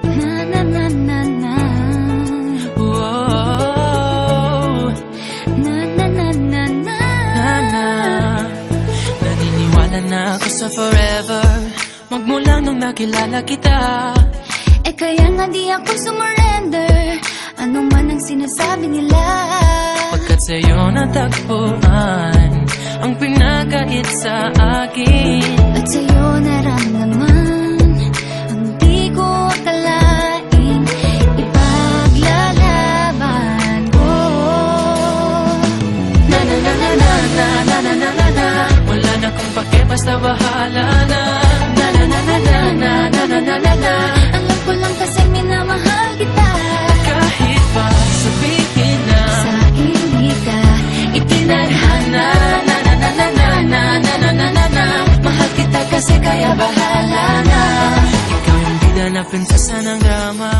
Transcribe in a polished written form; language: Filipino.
Na na na na na. Whoa. Na na na na na. Na na. Naniniwala na ako sa forever magmula nung nakilala kita. Eh kaya nga di ako sumurrender, ano man ang sinasabi nila. Pagkat sa'yo natagpuan ang pinakait sa akin, at sa'yo naramdaman ang di ko akalaing ipaglalaban ko. Na na na na na na na na na na na. Wala na kung pake, basta bahala na. Na na na na na na na na na na na. Alam ko lang kasi minamahal kita, Kahit pa sabihin na sa hindi ka itinadhana. na na na na na na na na na na na. Mahal kita kasi kaya bahala na. Ikaw yung bida na prinsesa ng drama.